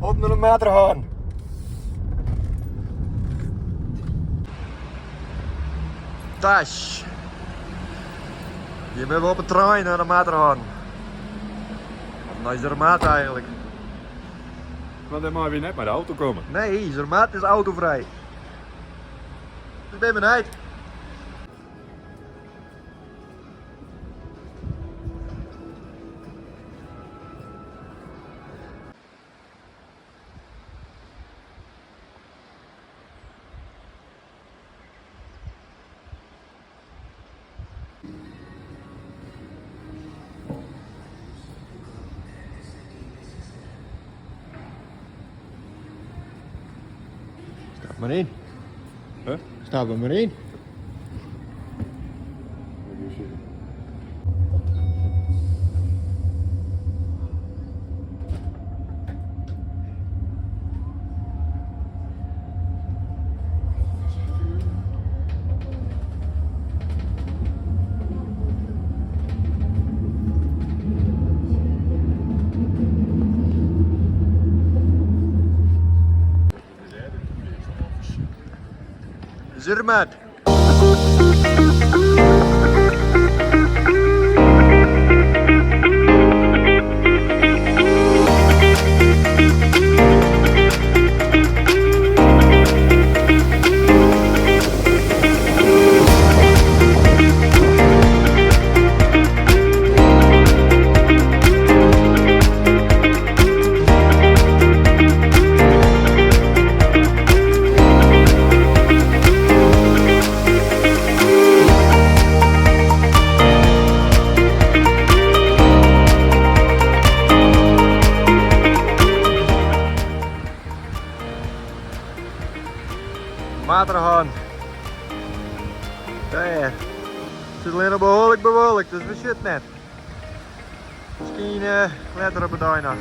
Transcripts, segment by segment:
Op naar een meter gaan. Tas. Je bent wel op het trein naar de meter gaan. Dan is er een maat eigenlijk. Want dan mag je net met de auto komen. Nee, zijn maat is autovrij. Ik ben benieuwd. Stap maar in. Huh? Stap er maar in. Zermaat. Waterhaan. Kijk, het zit alleen nog behoorlijk bewolkt, dus we zitten net. Misschien later op het dag.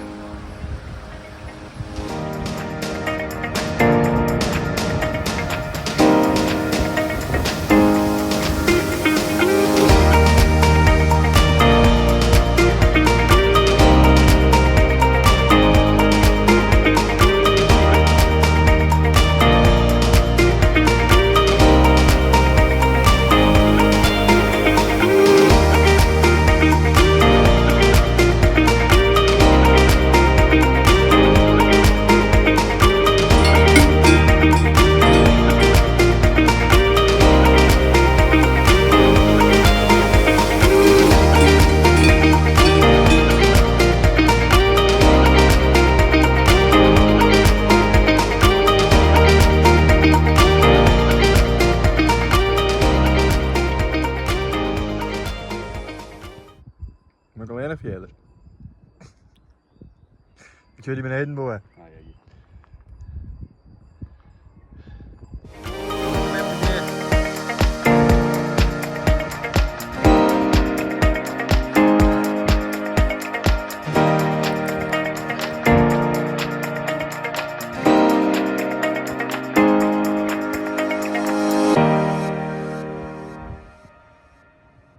Moet ik alleen even verder. Ik wil die beneden boven.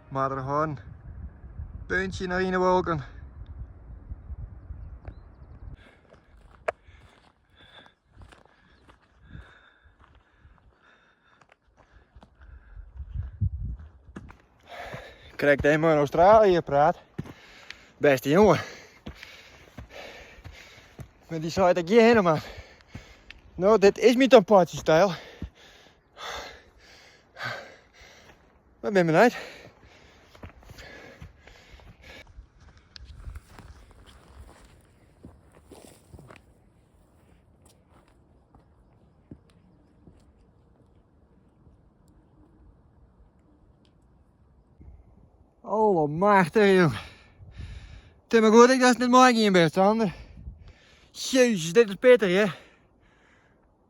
Maar er gewoon puntje naar in de wolken. Krijg tegen me in Australië praat. Beste jongen. Met die site ik hierheen man. Nou, dit is mijn tampatje-stijl. Maar ben benieuwd. Allemachtig, jongen. Het is maar goed dat het niet mooi in bent, Sander. Jezus, dit is Peter, hè.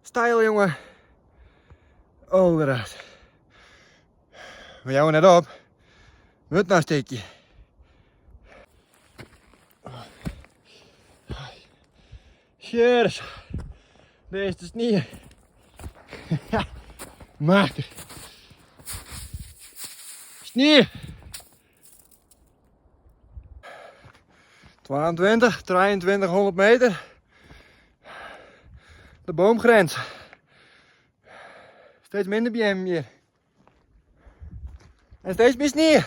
Stijl, jongen. Oh, eruit. We jou net op. Wat nou steekje? Jezus. Deze is niet. Machtig. Sneeuw. 22, 2300 meter. De boomgrens. Steeds minder bij hem hier. En steeds meer sneeuw.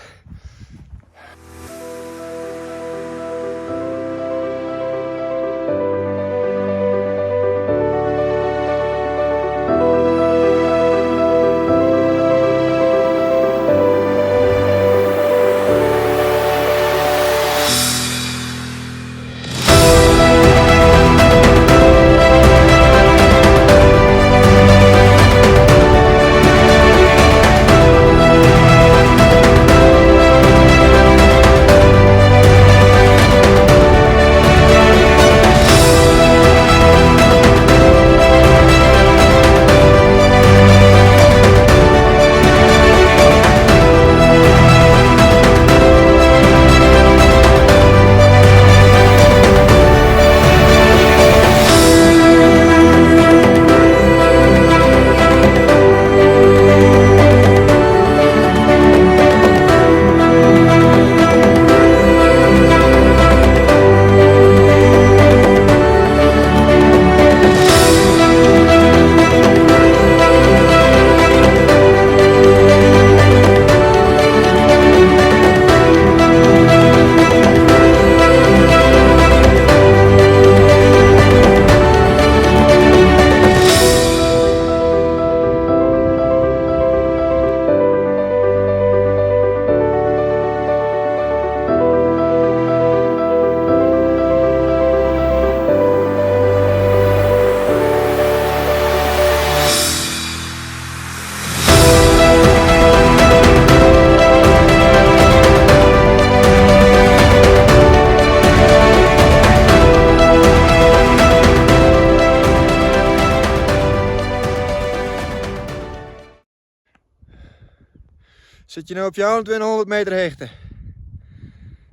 Zit je nu op jouw 200 meter hechten.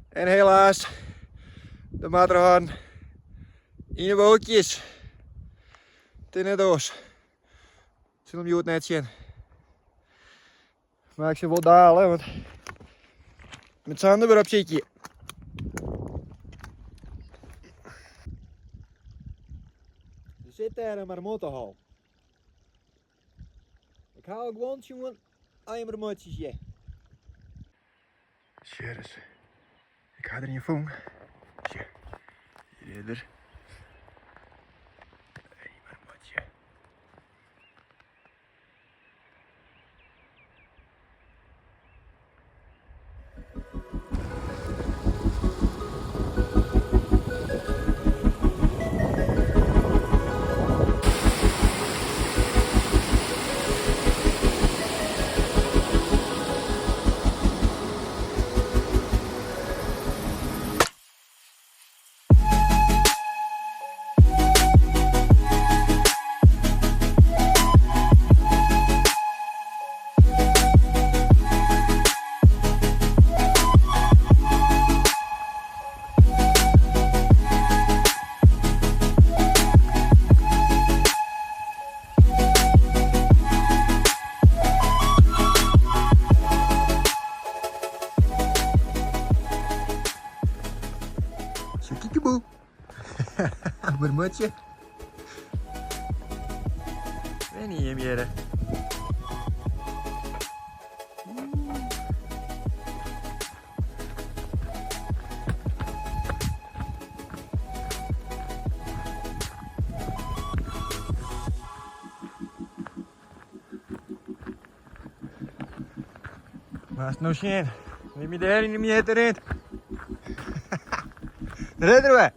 En helaas, de materhorn in de bootjes. In de doos. Zullen we het net zien. Maar ik ze wel dalen, want met z'n handen erop zit je. Er zit daar een marmottenhal. Ik haal gewoon jongen aan je marmotjes, ja. Cheers. Ik ga er in je vong. Ja. Hier. Hey, marmotje. Kiekeboe. Marmotje. Ben je meer? Waar is het nou schijn? Neem je daar in de meter in? Redden we!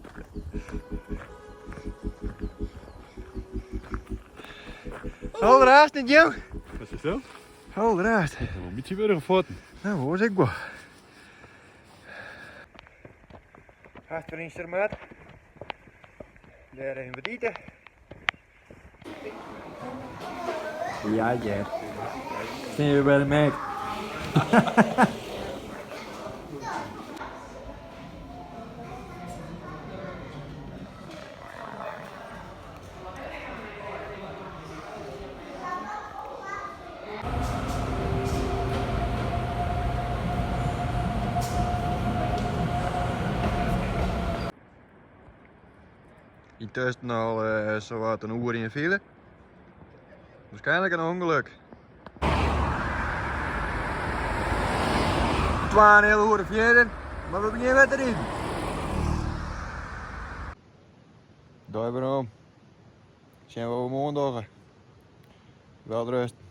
Hou eruit, niet jong? Wat is dat? Hou eruit. Een beetje weer gevoten. Nou, hoor ik wel. Achter in Stermaat. Daar even wat eten. Ja, ja. Zijn we bij de meid? Intussen al zo wat een uur in file. Waarschijnlijk een ongeluk. 2,5 uur verder, maar we beginnen met erin. Daar waarom. Zijn we op maandag. Wel rust.